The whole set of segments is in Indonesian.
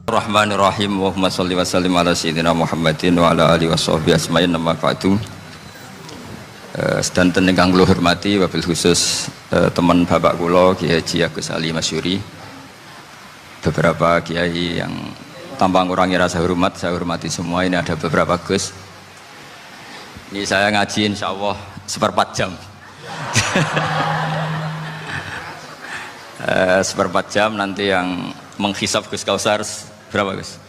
Bismillahirrahmanirrahim. Allahumma sholli wa sallim ala sayyidina Muhammadin wa ala alihi washabbihi asma'in nama ba'du. Sedanten ingkang kula hormati wabil khusus teman bapak kula Kiai Haji Agus Ali Masyuri. Beberapa kiai yang tanpa ngurangi rasa hormat, saya hormati semua. Ini ada beberapa Gus. Ini saya ngaji insyaallah seperempat jam. Seperempat jam nanti yang menghisap Gus Kausar berapa Gus?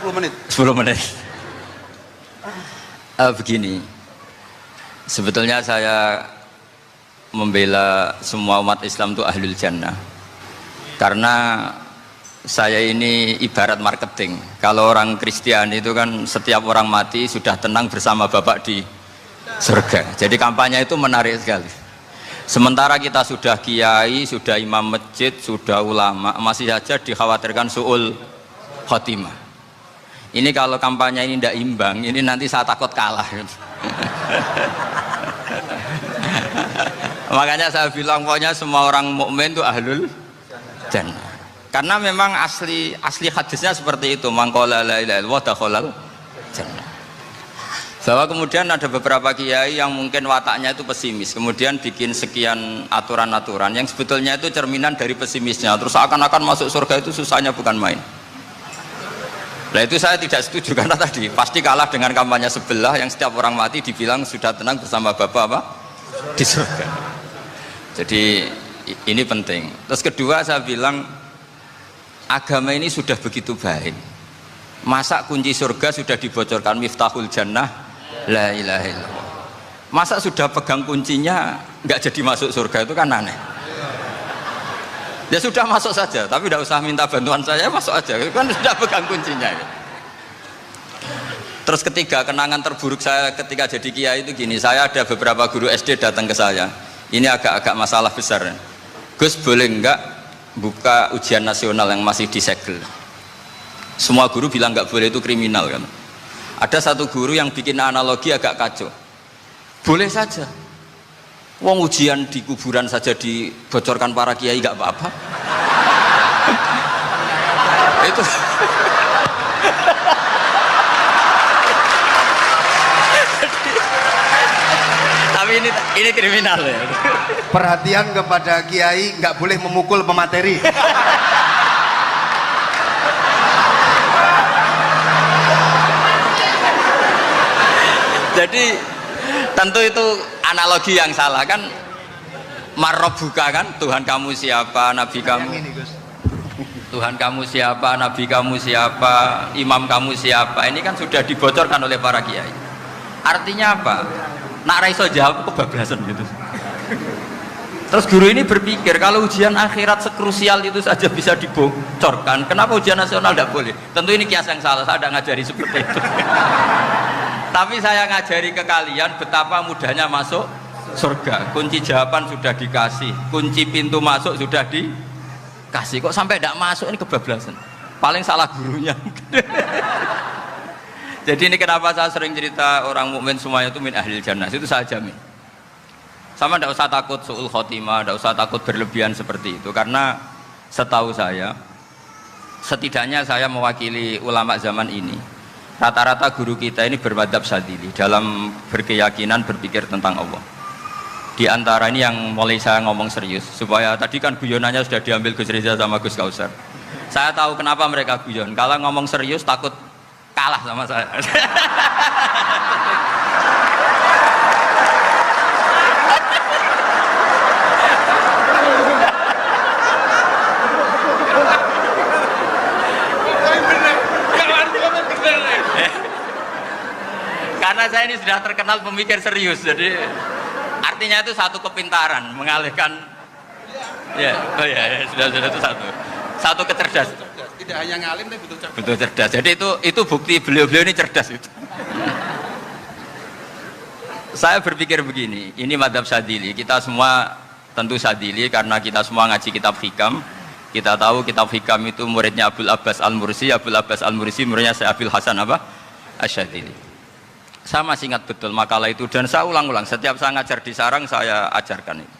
10 menit. 10 menit. Begini, sebetulnya saya membela semua umat Islam itu ahlul jannah, karena saya ini ibarat marketing. Kalau orang Kristiani itu kan setiap orang mati sudah tenang bersama Bapak di surga. Jadi kampanye itu menarik sekali. Sementara kita sudah kiai, sudah imam masjid, sudah ulama, masih saja dikhawatirkan su'ul khotimah. Ini kalau kampanye ini tidak imbang, ini nanti saya takut kalah. Makanya saya bilang pokoknya semua orang mukmin itu ahlul jannah. Karena memang asli hadisnya seperti itu, man qala la ilaha illallah dakhalal jannah. Bahwa kemudian ada beberapa kiai yang mungkin wataknya itu pesimis, kemudian bikin sekian aturan-aturan yang sebetulnya itu cerminan dari pesimisnya, terus akan-akan masuk surga itu susahnya bukan main. Nah itu saya tidak setuju, karena tadi pasti kalah dengan kampanye sebelah yang setiap orang mati dibilang sudah tenang bersama Bapak apa? Di surga. Jadi ini penting. Terus kedua saya bilang agama ini sudah begitu baik, masa kunci surga sudah dibocorkan, miftahul jannah la ilaha illallah. Masa sudah pegang kuncinya nggak jadi masuk surga, itu kan aneh. Ya sudah masuk saja, tapi tidak usah minta bantuan saya, masuk aja, kan sudah pegang kuncinya. Terus ketiga, kenangan terburuk saya ketika jadi kiai itu gini, saya ada beberapa guru SD datang ke saya, ini agak-agak masalah besar. Gus, boleh nggak buka ujian nasional yang masih disegel? Semua guru bilang nggak boleh, itu kriminal kan. Ada satu guru yang bikin analogi agak kacau. Boleh saja, wong ujian di kuburan saja dibocorkan para kiai nggak apa-apa. Itu tapi ini kriminal ya. Perhatian kepada kiai, nggak boleh memukul pemateri. Jadi tentu itu analogi yang salah kan. Marrobuka kan, Tuhan kamu siapa, nabi kamu. Tuhan kamu siapa, nabi kamu siapa, imam kamu siapa. Ini kan sudah dibocorkan oleh para kiai. Artinya apa? Nak raiso jawab kebablasan gitu. Terus guru ini berpikir kalau ujian akhirat sekrusial itu saja bisa dibocorkan, kenapa ujian nasional tidak boleh? Tentu ini kias yang salah, saya tidak ngajari seperti itu. Tapi saya ngajari ke kalian betapa mudahnya masuk surga. Kunci jawaban sudah dikasih, kunci pintu masuk sudah dikasih. Kok sampai tidak masuk, ini kebablasan. Paling salah gurunya. Jadi ini kenapa saya sering cerita orang mukmin semuanya itu min ahlil jannah, itu saya jamin. Sama tidak usah takut su'ul khotimah, tidak usah takut berlebihan seperti itu. Karena setahu saya, setidaknya saya mewakili ulama zaman ini, rata-rata guru kita ini bermadhab Syadzili dalam berkeyakinan berpikir tentang Allah. Di antara ini yang mulai saya ngomong serius, supaya tadi kan guyonannya sudah diambil Gus Reza sama Gus Kausar. Saya tahu kenapa mereka guyon, kalau ngomong serius takut kalah sama saya. Karena saya ini sudah terkenal pemikir serius, jadi artinya itu satu kepintaran mengalihkan, ya, oh ya, sudah itu satu kecerdasan. Tidak hanya ngalim tapi betul cerdas. Betul cerdas. Jadi itu bukti beliau-beliau ini cerdas itu. Saya berpikir begini, ini madhab Syadzili, kita semua tentu Syadzili karena kita semua ngaji kitab hikam. Kita tahu kitab hikam itu muridnya Abul Abbas Al-Mursi, Abul Abbas Al-Mursi muridnya Syekh Abil Hasan apa? Asy-Syadzili. Saya masih ingat betul makalah itu dan saya ulang-ulang, setiap saya ngajar di sarang saya ajarkan itu.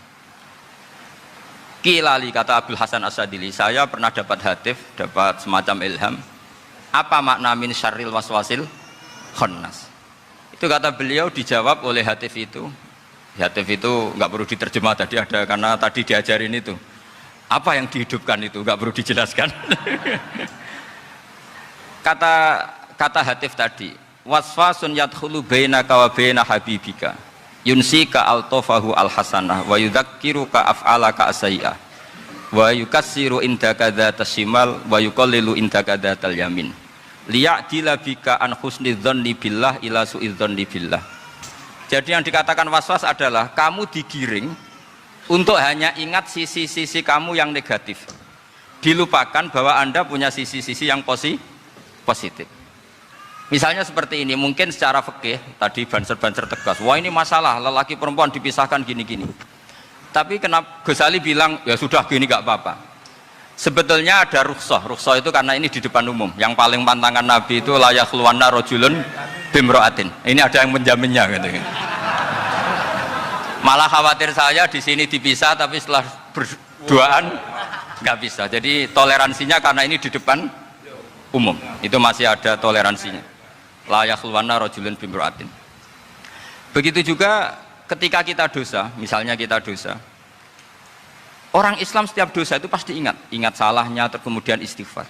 Kilali, kata Abdul Hasan As-Sadili, saya pernah dapat hatif, dapat semacam ilham. Apa makna min syarril waswasil khannas? Itu kata beliau dijawab oleh hatif itu. Hatif itu nggak perlu diterjemah tadi ada, karena tadi diajarin itu. Apa yang dihidupkan itu nggak perlu dijelaskan. kata hatif tadi, waswasun yadkhulu bainaka wa baina habibika. Yunsika altofahu alhasanah wa yudzakiruka af'alaka asai'ah wa yukassiru indaka dzatas shimal wa yuqallilu indaka dzatal yamin liya'dila bika an husnidzanni billah ila su'idzanni billah. Jadi yang dikatakan waswas adalah kamu digiring untuk hanya ingat sisi-sisi kamu yang negatif, dilupakan bahwa Anda punya sisi-sisi yang positif. Misalnya seperti ini, mungkin secara fikih tadi banser-banser tegas, wah ini masalah lelaki perempuan dipisahkan gini-gini. Tapi kenapa Ghazali bilang ya sudah gini gak apa-apa. Sebetulnya ada rukhsah itu karena ini di depan umum. Yang paling pantangan Nabi itu la yakhluwanna rajulun bimra'atin. Ini ada yang menjaminnya gitu. Malah khawatir saya di sini dipisah tapi setelah berduaan nggak bisa. Jadi toleransinya karena ini di depan umum. Itu masih ada toleransinya. La yakhluwanna rajulun bimra'atin. Begitu juga ketika kita dosa, misalnya kita dosa, orang Islam setiap dosa itu pasti ingat salahnya, kemudian istighfar.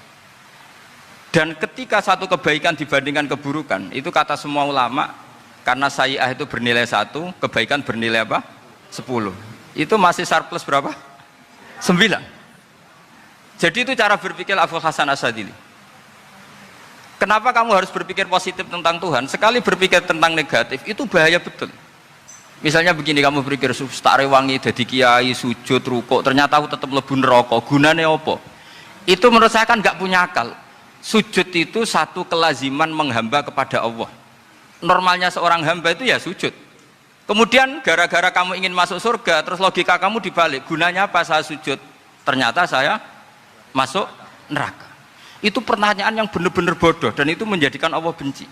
Dan ketika satu kebaikan dibandingkan keburukan, itu kata semua ulama, karena sayyi'ah itu bernilai 1, kebaikan bernilai apa? 10. Itu masih surplus berapa? 9. Jadi itu cara berpikir Abdul Hasan As-Sadili. Kenapa kamu harus berpikir positif tentang Tuhan? Sekali berpikir tentang negatif, itu bahaya betul. Misalnya begini, kamu berpikir tak rewangi jadi kiai, sujud, rukuk, ternyata aku tetap lebu neraka, gunanya apa? Itu menurut saya kan nggak punya akal. Sujud itu satu kelaziman menghamba kepada Allah. Normalnya seorang hamba itu ya sujud. Kemudian gara-gara kamu ingin masuk surga, terus logika kamu dibalik, gunanya apa saya sujud? Ternyata saya masuk neraka. Itu pertanyaan yang benar-benar bodoh dan itu menjadikan Allah benci.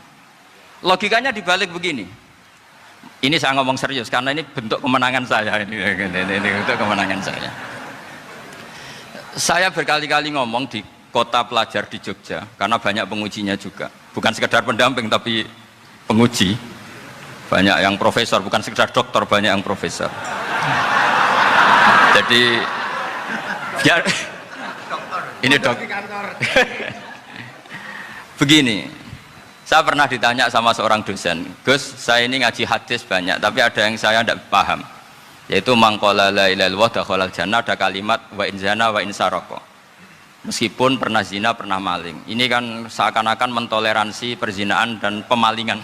Logikanya dibalik begini. Ini saya ngomong serius karena ini bentuk kemenangan saya, ini bentuk kemenangan saya. Saya berkali-kali ngomong di kota pelajar di Jogja karena banyak pengujinya juga. Bukan sekedar pendamping tapi penguji. Banyak yang profesor, bukan sekedar doktor, banyak yang profesor. Jadi biar ini dok. Begini, saya pernah ditanya sama seorang dosen, Gus, saya ini ngaji hadis banyak, tapi ada yang saya tidak paham, yaitu mangkola la ilaha illallah dakhalal jannah, ada kalimat wa in zana wa in saraka. Meskipun pernah zina, pernah maling. Ini kan seakan-akan mentoleransi perzinaan dan pemalingan.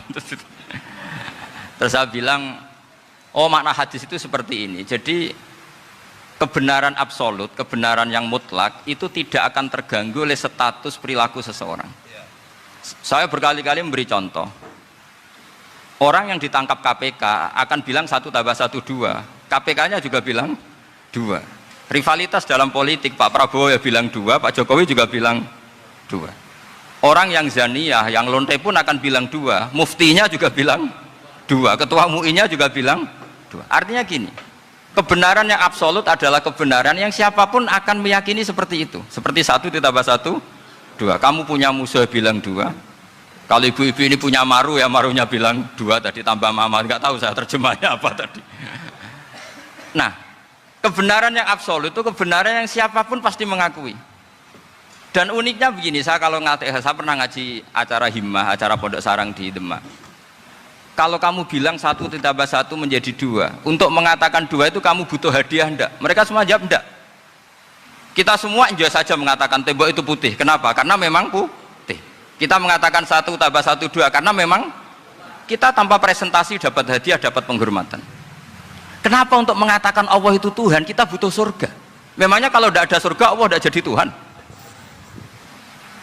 Terus saya bilang, oh makna hadis itu seperti ini. Jadi kebenaran absolut, kebenaran yang mutlak itu tidak akan terganggu oleh status perilaku seseorang. Saya berkali-kali memberi contoh. Orang yang ditangkap KPK akan bilang 1 tambah 1 2. KPK-nya juga bilang 2. Rivalitas dalam politik, Pak Prabowo ya bilang 2, Pak Jokowi juga bilang 2. Orang yang zaniyah, yang lonte pun akan bilang 2. Muftinya juga bilang 2. Ketua MUI-nya juga bilang 2. Artinya gini, kebenaran yang absolut adalah kebenaran yang siapapun akan meyakini seperti itu. Seperti 1 ditambah 1, 2. Kamu punya musuh bilang 2. Kalau ibu-ibu ini punya maru, ya marunya bilang 2 tadi tambah mama. Nggak tahu saya terjemahnya apa tadi. Nah, kebenaran yang absolut itu kebenaran yang siapapun pasti mengakui. Dan uniknya begini, saya kalau saya pernah ngaji acara himmah, acara pondok sarang di Demak. Kalau kamu bilang 1 ditambah 1 menjadi 2, untuk mengatakan 2 itu kamu butuh hadiah enggak? Mereka semua jawab enggak. Kita semua enjoy saja mengatakan tembok itu putih. Kenapa? Karena memang putih. Kita mengatakan 1 tambah 1 2 karena memang kita tanpa presentasi dapat hadiah, dapat penghormatan. Kenapa untuk mengatakan Allah itu Tuhan kita butuh surga? Memangnya kalau tidak ada surga Allah tidak jadi Tuhan?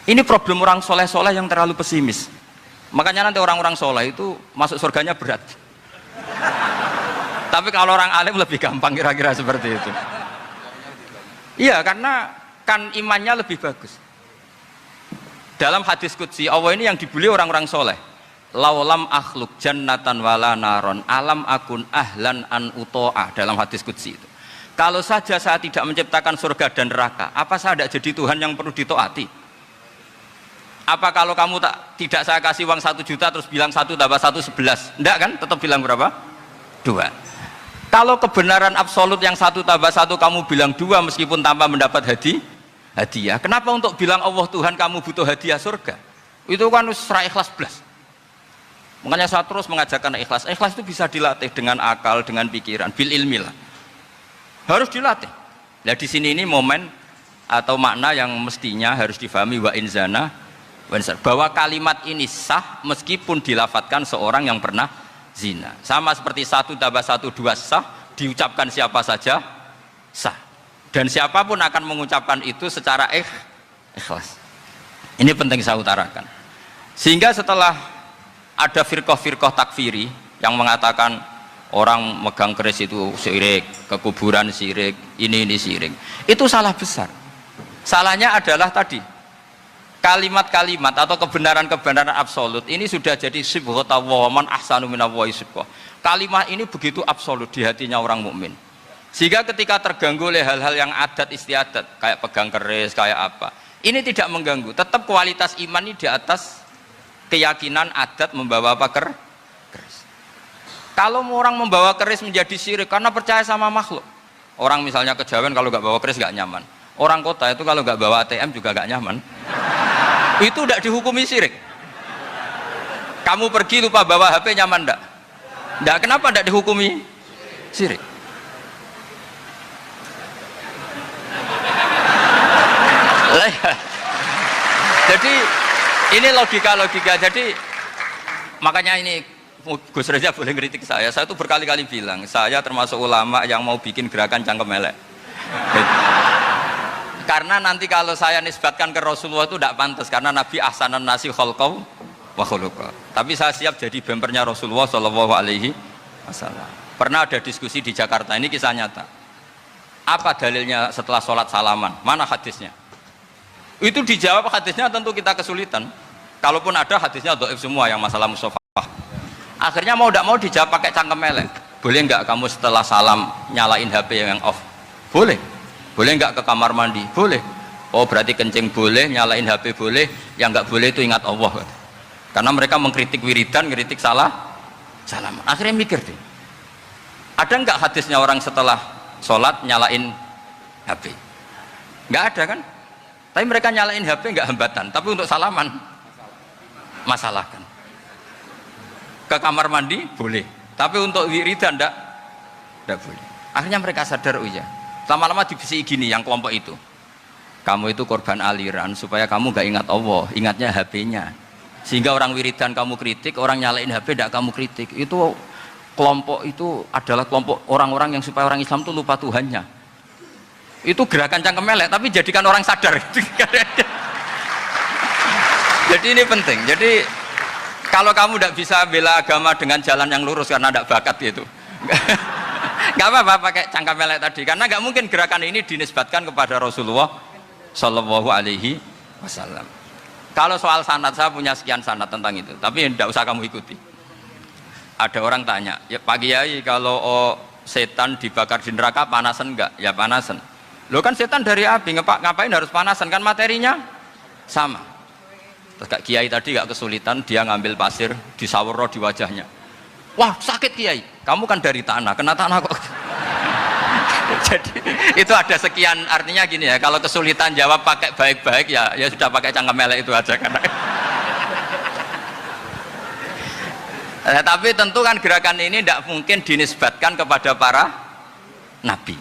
Ini problem orang soleh-soleh yang terlalu pesimis. Makanya nanti orang-orang soleh itu masuk surganya berat. Tapi kalau orang alim lebih gampang kira-kira seperti itu. Iya, karena kan imannya lebih bagus. Dalam hadis qudsi Allah ini yang dibuli orang-orang soleh. Laulam akhluk jannatan wala naron alam akun ahlan an uto'ah, dalam hadis qudsi itu. Kalau saja saya tidak menciptakan surga dan neraka, apa saya tidak jadi Tuhan yang perlu ditaati? Apa kalau kamu tidak saya kasih uang 1 juta terus bilang 1 tambah 1 11? Enggak kan? Tetap bilang berapa? 2. Kalau kebenaran absolut yang 1 tambah 1 kamu bilang 2 meskipun tanpa mendapat hadiah. Kenapa untuk bilang Allah Tuhan kamu butuh hadiah surga? Itu kan serai ikhlas belas. Makanya saya terus mengajarkan ikhlas. Ikhlas itu bisa dilatih dengan akal, dengan pikiran, bil ilmi lah. Harus dilatih. Nah di sini ini momen atau makna yang mestinya harus difahami wa inzana bahwa kalimat ini sah meskipun dilafatkan seorang yang pernah zina. Sama seperti 1 tambah 1 2 sah, diucapkan siapa saja sah. Dan siapapun akan mengucapkan itu secara ikhlas. Ini penting saya utarakan. Sehingga setelah ada firqah-firqah takfiri yang mengatakan orang megang keris itu syirik, ke kuburan syirik, ini syirik. Itu salah besar. Salahnya adalah tadi kalimat-kalimat atau kebenaran-kebenaran absolut ini sudah jadi sibghata wa man ahsanu minallahi sibghah. Kalimat ini begitu absolut di hatinya orang mukmin. Sehingga ketika terganggu oleh hal-hal yang adat istiadat kayak pegang keris, kayak apa, ini tidak mengganggu. Tetap kualitas iman ini di atas keyakinan adat membawa apa keris. Kalau orang membawa keris menjadi syirik karena percaya sama makhluk. Orang misalnya kejawen kalau nggak bawa keris nggak nyaman. Orang kota itu kalau nggak bawa ATM juga nggak nyaman. Itu tidak dihukumi syirik. Kamu pergi lupa bawa HP nyaman enggak? Enggak, kenapa tidak dihukumi syirik? Jadi ini logika. Jadi makanya ini Gus Reza boleh ngeritik saya itu berkali-kali bilang saya termasuk ulama yang mau bikin gerakan cangkem elek. Karena nanti kalau saya nisbatkan ke Rasulullah itu tidak pantas karena Nabi ahsanan nasi khalqaw wa khuluqa. Tapi saya siap jadi bempernya Rasulullah Shallallahu Alaihi Wasallam. Pernah ada diskusi di Jakarta, ini kisah nyata. Apa dalilnya setelah sholat salaman? Mana hadisnya? Itu dijawab hadisnya tentu kita kesulitan. Kalaupun ada hadisnya dhaif semua yang masalah musafah. Akhirnya mau tidak mau dijawab pakai cangkem elek. Boleh nggak kamu setelah salam nyalain HP yang off? Boleh. Boleh nggak ke kamar mandi? Boleh. Oh berarti kencing boleh, nyalain HP boleh, yang nggak boleh itu ingat Allah. Karena mereka mengkritik wiridan, kritik salam. Akhirnya mikir deh. Ada nggak hadisnya orang setelah sholat nyalain HP? Nggak ada kan? Tapi mereka nyalain HP nggak hambatan. Tapi untuk salaman masalahkan. Ke kamar mandi boleh. Tapi untuk wiridan nggak boleh. Akhirnya mereka sadar, oh iya. Lama-lama dibisi gini yang kelompok itu. Kamu itu korban aliran supaya kamu gak ingat Allah, ingatnya HP-nya. Sehingga orang wiridan kamu kritik, orang nyalain HP tidak kamu kritik. Itu kelompok itu adalah kelompok orang-orang yang supaya orang Islam itu lupa Tuhannya. Itu gerakan cangkem elek, tapi jadikan orang sadar. Jadi ini penting. Jadi kalau kamu tidak bisa bela agama dengan jalan yang lurus karena tidak bakat gitu. Gak apa-apa pakai cangkem elek tadi karena gak mungkin gerakan ini dinisbatkan kepada Rasulullah Shallallahu Alaihi Wasallam. Kalau soal sanad saya punya sekian sanad tentang itu, tapi tidak usah kamu ikuti. Ada orang tanya, ya Pak Kiai kalau setan dibakar di neraka panasan enggak? Ya panasan. Lo kan setan dari api, ngapain harus panasan? Kan materinya sama. Terus Kak Kiai tadi gak kesulitan, dia ngambil pasir disawero di wajahnya. Wah sakit Kiai, kamu kan dari tanah, kena tanah kok. Jadi itu ada sekian, artinya gini ya, kalau kesulitan jawab pakai baik-baik ya sudah pakai cangkem elek itu aja karena. Tapi tentu kan gerakan ini tidak mungkin dinisbatkan kepada para nabi.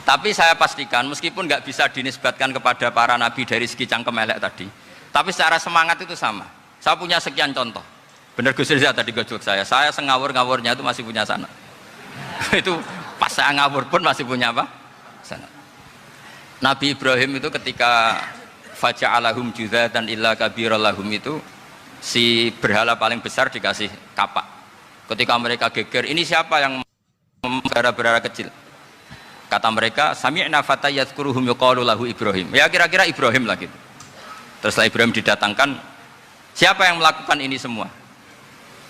Tapi saya pastikan meskipun nggak bisa dinisbatkan kepada para nabi dari segi cangkem elek tadi, tapi secara semangat itu sama. Saya punya sekian contoh. Benar Gus Riza tadi gojok saya sengawur-ngawurnya itu masih punya sanad. Itu pas saya ngawur pun masih punya apa? Sanad. Nabi Ibrahim itu ketika faja'alahum juzatan illa kabirallahum itu si berhala paling besar dikasih kapak. Ketika mereka geger, ini siapa yang berhala-berhala kecil? Kata mereka, sami'na fata yadhkuruhum yuqalu lahu Ibrahim. Ya kira-kira Ibrahim lah gitu. Terus setelah Ibrahim didatangkan, siapa yang melakukan ini semua?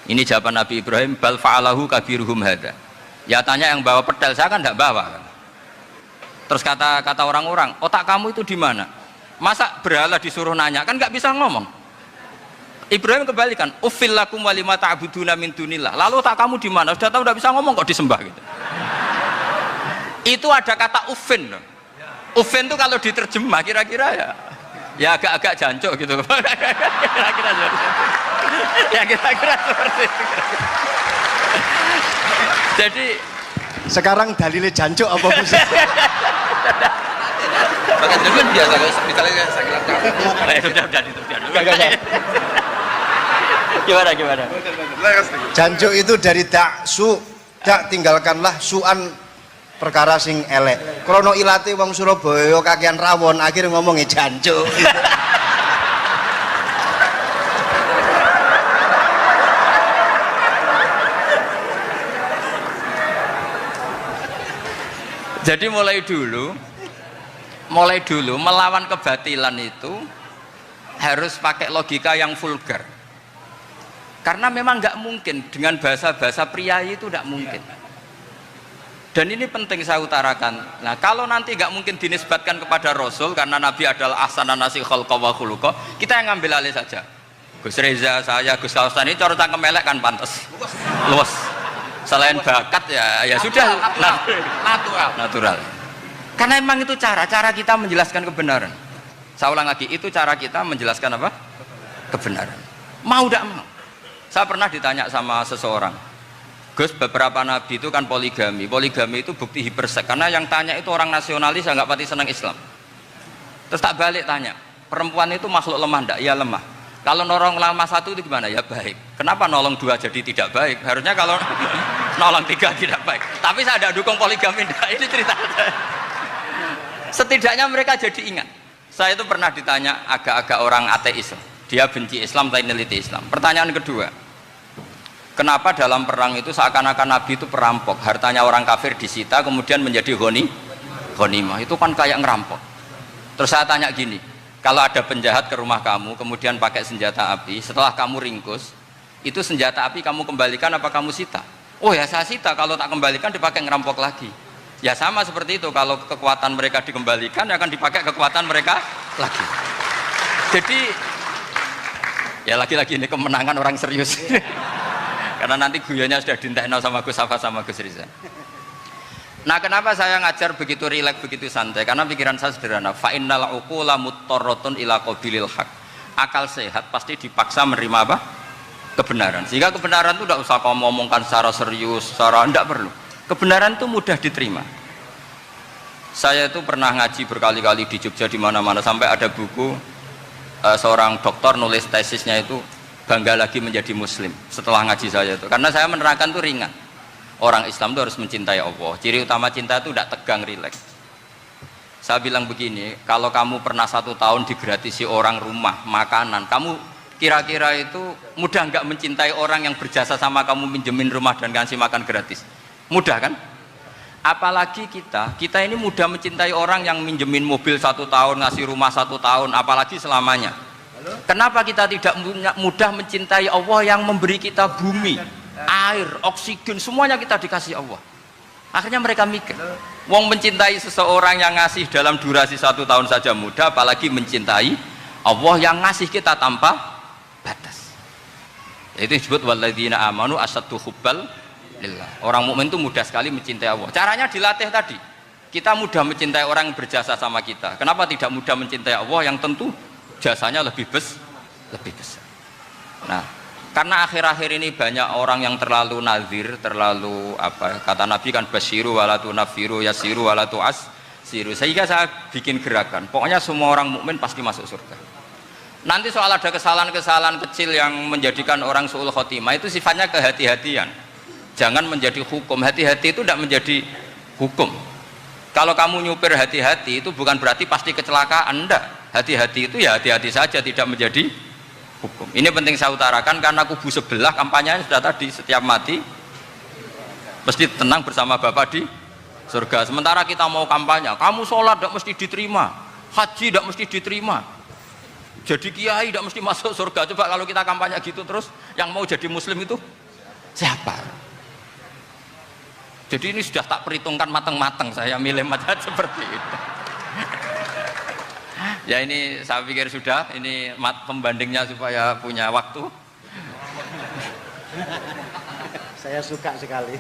Ini jawaban Nabi Ibrahim, bal fa'alahu kabiruhum hadza. Ya tanya yang bawa pedal, saya kan tidak bawa kan. Terus kata orang-orang, otak kamu itu di mana? Masa berhala disuruh nanya, kan nggak bisa ngomong. Ibrahim kembalikan, uffil lakum walima ta'buduna min dunillah. Lalu otak kamu di mana? Sudah tahu nggak bisa ngomong kok disembah gitu. Itu ada kata uffin. Uffin itu kalau diterjemah kira-kira ya agak-agak jancuk gitu. Kira-kira ya kira-kira seperti itu. Jadi Sekarang dalilnya jancuk apa Gus? Bahkan dulu kan biasa kalau misalnya saya bilang sudah. Gimana? Jancuk itu dari daksu, dak tinggalkanlah suan perkara sing elek. Krono ilate wong Surabaya kakean rawon, akhirnya ngomongnya jancuk. Jadi mulai dulu melawan kebatilan itu harus pakai logika yang vulgar. Karena memang nggak mungkin dengan bahasa-bahasa priayi itu nggak mungkin. Dan ini penting saya utarakan. Nah, kalau nanti nggak mungkin dinisbatkan kepada Rasul karena Nabi adalah ahsanan nasi khalqa wa khuluqa, kita yang ngambil alih saja. Gus Reza, saya, Gus Kausan ini cara cangkem elek kan pantas. Luas. Selain bakat ya sudah natural. Karena memang itu cara kita menjelaskan kebenaran. Saya ulang lagi, itu cara kita menjelaskan apa? Kebenaran. Mau tidak mau. Saya pernah ditanya sama seseorang, Gus, beberapa nabi itu kan poligami itu bukti hipersek, karena yang tanya itu orang nasionalis yang nggak pati senang Islam. Terus tak balik tanya, perempuan itu makhluk lemah enggak? Ya lemah. Kalau nolong lama satu itu gimana? Ya baik. Kenapa nolong dua jadi tidak baik? Harusnya kalau nolong tiga tidak baik. Tapi saya tidak dukung poligami enggak. Ini cerita. Setidaknya mereka jadi ingat. Saya itu pernah ditanya agak-agak orang ateis. Dia benci Islam tapi neliti Islam. Pertanyaan kedua, kenapa dalam perang itu seakan-akan Nabi itu perampok, hartanya orang kafir disita kemudian menjadi ghanimah? Itu kan kayak ngerampok. Terus saya tanya gini, kalau ada penjahat ke rumah kamu kemudian pakai senjata api, setelah kamu ringkus, itu senjata api kamu kembalikan apa kamu sita? Oh ya saya sita, kalau tak kembalikan dipakai ngerampok lagi. Ya sama seperti itu, kalau kekuatan mereka dikembalikan akan dipakai kekuatan mereka lagi. Jadi ya lagi-lagi ini kemenangan orang serius. Karena nanti guyonnya sudah dintekno sama Gus Safa sama Gus Riza. Nah, kenapa saya ngajar begitu rileks, begitu santai? Karena pikiran saya sederhana. Fa innal uqula muttarratun ila qabilil haq. Akal sehat pasti dipaksa menerima apa? Kebenaran. Sehingga kebenaran itu tidak usah kamu ngomongkan secara serius, secara tidak perlu. Kebenaran itu mudah diterima. Saya itu pernah ngaji berkali-kali di Jogja di mana-mana sampai ada buku seorang dokter nulis tesisnya itu bangga lagi menjadi muslim setelah ngaji saya itu. Karena saya menerangkan itu ringan. Orang Islam itu harus mencintai Allah. Ciri utama cinta itu tidak tegang, rileks. Saya bilang begini, kalau kamu pernah 1 tahun digratisi orang rumah, makanan, kamu kira-kira itu mudah nggak mencintai orang yang berjasa sama kamu minjemin rumah dan ngasih makan gratis? Mudah kan? Apalagi kita ini mudah mencintai orang yang minjemin mobil 1 tahun, ngasih rumah 1 tahun, apalagi selamanya. Kenapa kita tidak mudah mencintai Allah yang memberi kita bumi, air, oksigen, semuanya kita dikasih Allah? Akhirnya mereka mikir, wong mencintai seseorang yang ngasih dalam durasi 1 tahun saja mudah, apalagi mencintai Allah yang ngasih kita tanpa batas. Itu disebut walladzina amanu asaddu hubbal lillah. Orang mukmin itu mudah sekali mencintai Allah. Caranya dilatih tadi. Kita mudah mencintai orang yang berjasa sama kita. Kenapa tidak mudah mencintai Allah yang tentu jasanya lebih besar. Nah, karena akhir-akhir ini banyak orang yang terlalu nazir, terlalu apa? Kata Nabi kan basyiru walatu nafiru yasiru walatu asiru. Sehingga saya bikin gerakan. Pokoknya semua orang mukmin pasti masuk surga. Nanti soal ada kesalahan-kesalahan kecil yang menjadikan orang su'ul khotimah itu sifatnya kehati-hatian. Jangan menjadi hukum. Hati-hati itu tidak menjadi hukum. Kalau kamu nyupir hati-hati itu bukan berarti pasti kecelakaan, enggak. Hati-hati itu ya hati-hati saja, tidak menjadi hukum. Ini penting saya utarakan karena kubu sebelah kampanyenya sudah tadi, setiap mati mesti tenang bersama Bapak di surga. Sementara kita mau kampanye, kamu sholat tidak mesti diterima, haji tidak mesti diterima, jadi kiai tidak mesti masuk surga. Coba kalau kita kampanye gitu terus, yang mau jadi muslim itu siapa? Jadi ini sudah tak perhitungkan matang-matang, saya milih mazhab seperti itu. Ya ini saya pikir sudah, ini pembandingnya supaya punya waktu. Saya suka sekali.